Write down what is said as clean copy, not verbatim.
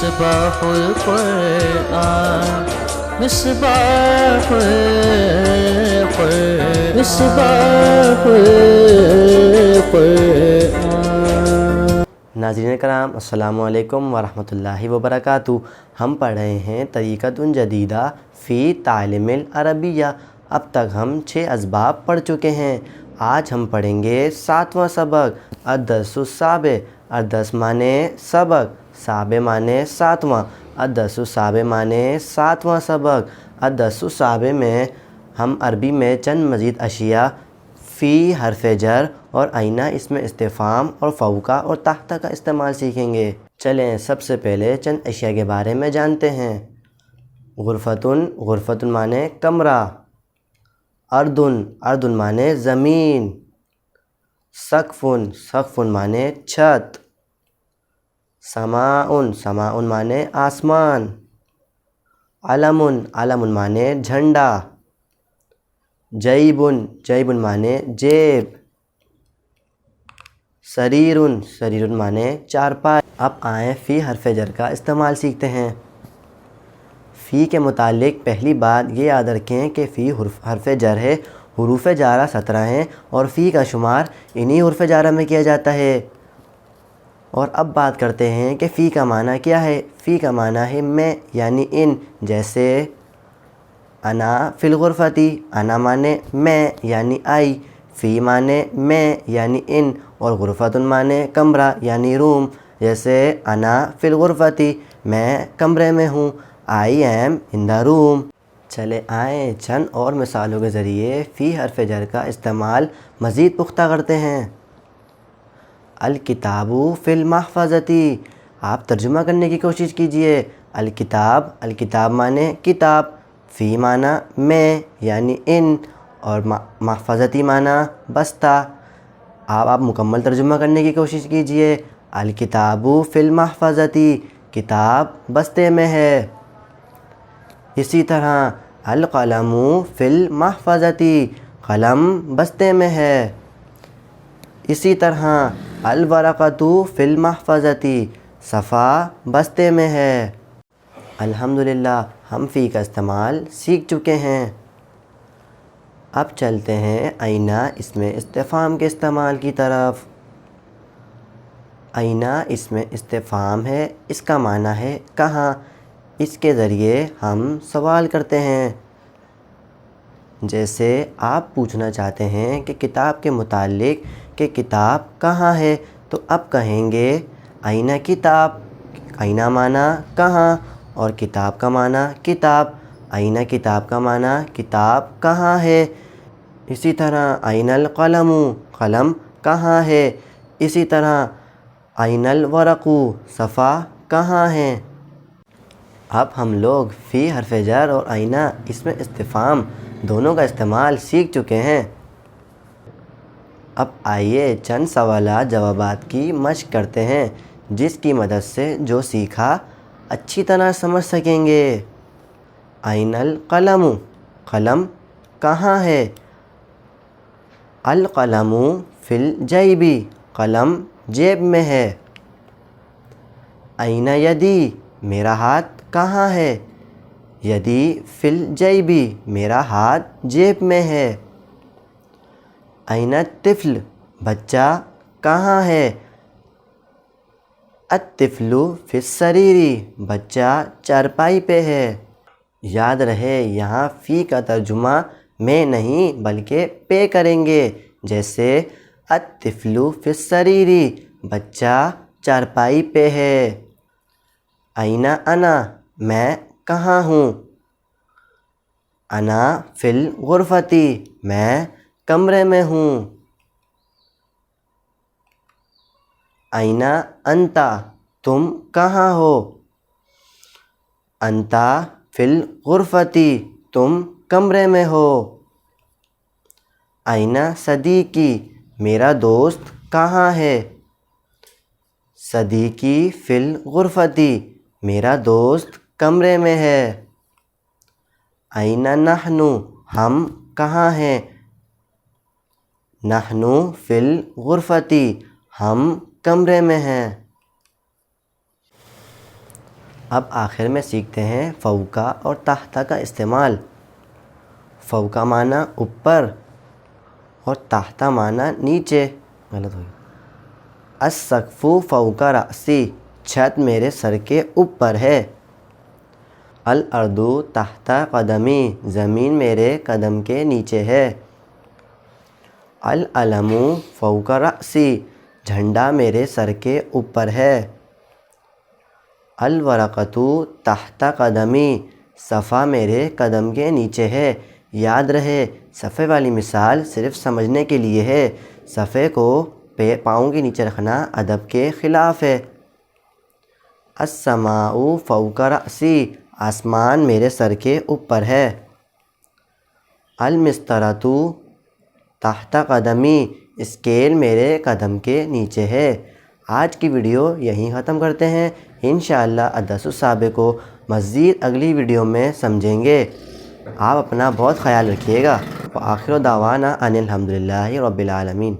مصباح القرآن مصباح القرآن مصباح القرآن۔ ناظرین کرام، السلام علیکم ورحمۃ اللہ وبرکاتہ۔ ہم پڑھ رہے ہیں طریقۃ جدیدہ فی تعلیم العربیہ۔ اب تک ہم 6 اسباب پڑھ چکے ہیں۔ آج ہم پڑھیں گے 7واں سبق، الدرس السابع۔ الدرس معنی سبق، سابع معنی 7واں، الدرس السابع معنی 7واں سبق۔ الدرس السابع میں ہم عربی میں چند مزید اشیاء فی حرف جر اور آئینہ اس میں استفہام اور فوقہ اور تحت کا استعمال سیکھیں گے۔ چلیں سب سے پہلے چند اشیاء کے بارے میں جانتے ہیں۔ غرفتن، غرفتن معنی کمرہ۔ اردن، اردن معنی زمین۔ سقفن، سقفن معنی چھت۔ سماعن، سماعن معنی آسمان۔ علمن، علمن معنی جھنڈا۔ جیبن، جیبن معنی جیب۔ سریرن، سریرن معنی چارپائی۔ اب آئیں فی حرف جر کا استعمال سیکھتے ہیں۔ فی کے متعلق پہلی بات یہ یاد رکھیں کہ فی حرف جر ہے، حروف جارہ 17 ہیں اور فی کا شمار انہی حروف جارہ میں کیا جاتا ہے۔ اور اب بات کرتے ہیں کہ فی کا معنی کیا ہے۔ فی کا معنی ہے میں یعنی ان، جیسے انا فی الغرفتی، انا معنی میں یعنی آئی، فی معنی میں یعنی ان، اور غرفتن معنی کمرہ یعنی روم، جیسے انا فی الغرفتی، میں کمرے میں ہوں، آئی ایم ان دا روم۔ چلے آئیں چند اور مثالوں کے ذریعے فی حرف جر کا استعمال مزید پختہ کرتے ہیں۔ الکتاب فی المحفظتی، آپ ترجمہ کرنے کی کوشش کیجئے۔ الکتاب، الکتاب معنی کتاب، فی معنی میں یعنی ان، اور محفظتی معنی بستہ۔ آپ مکمل ترجمہ کرنے کی کوشش کیجئے۔ الکتاب فی المحفظتی، کتاب بستے میں ہے۔ اسی طرح القلم فی المحفظتی، قلم بستے میں ہے۔ اسی طرح الورقۃ فی المحفظتی، صفحہ بستے میں ہے۔ الحمدللہ ہم فی کا استعمال سیکھ چکے ہیں۔ اب چلتے ہیں آئینہ اس میں استفہام کے استعمال کی طرف۔ آئینہ اس میں استفہام ہے، اس کا معنی ہے کہاں۔ اس کے ذریعے ہم سوال کرتے ہیں، جیسے آپ پوچھنا چاہتے ہیں کہ کتاب کے متعلق کہ کتاب کہاں ہے، تو اب کہیں گے آئینہ کتاب۔ آئینہ معنی کہاں اور کتاب کا معنی کتاب۔ آئینہ کتاب کا معنی کتاب کہاں ہے۔ اسی طرح آئینہ القلم، قلم کہاں ہے۔ اسی طرح آئینہ الورق، صفحہ کہاں ہے۔ اب ہم لوگ فی حرف جر اور آئینہ اس میں استفہام دونوں کا استعمال سیکھ چکے ہیں۔ اب آئیے چند سوالات جوابات کی مشق کرتے ہیں، جس کی مدد سے جو سیکھا اچھی طرح سمجھ سکیں گے۔ آئینہ القلم، قلم کہاں ہے۔ القلم فی الجیب، قلم جیب میں ہے۔ آئینہ یدی، میرا ہاتھ کہاں ہے۔ یدی فی الجیب، میرا ہاتھ جیب میں ہے۔ آئینہ الطفل، بچہ کہاں ہے۔ الطفل فی السریر، بچہ چارپائی پہ ہے۔ یاد رہے یہاں فی کا ترجمہ میں نہیں بلکہ پہ کریں گے، جیسے الطفل فی السریر، بچہ چارپائی پہ ہے۔ آئینہ انا، میں کہاں ہوں۔ انا فی الغرفتی، میں کمرے میں ہوں۔ آئینہ انتا، تم کہاں ہو۔ انتا فی الغرفتی، تم کمرے میں ہو۔ آئینہ صدیقی، میرا دوست کہاں ہے۔ صدیقی فی الغرفتی، میرا دوست کمرے میں ہے۔ آئینہ نحن، ہم کہاں ہیں۔ نحن فی الغرفتی، ہم کمرے میں ہیں۔ اب آخر میں سیکھتے ہیں فوقا اور تحت کا استعمال۔ فوقا معنی اوپر اور تحت معنی نیچے، غلط ہو گیا۔ السقف فوق رأسی، چھت میرے سر کے اوپر ہے۔ الارض تحت قدمی، زمین میرے قدم کے نیچے ہے۔ العلم فوق رأسی، جھنڈا میرے سر کے اوپر ہے۔ الورقۃ تحت قدمی، صفحہ میرے قدم کے نیچے ہے۔ یاد رہے صفحے والی مثال صرف سمجھنے کے لیے ہے، صفحے کو پاؤں کے نیچے رکھنا ادب کے خلاف ہے۔ السماء فوق رأسی، آسمان میرے سر کے اوپر ہے۔ المسطرۃ تحت قدمی، اسکیل میرے قدم کے نیچے ہے۔ آج کی ویڈیو یہیں ختم کرتے ہیں، انشاءاللہ الدرس السابع کو مزید اگلی ویڈیو میں سمجھیں گے۔ آپ اپنا بہت خیال رکھیے گا۔ وآخر دعوانا ان الحمدللہ رب العالمین۔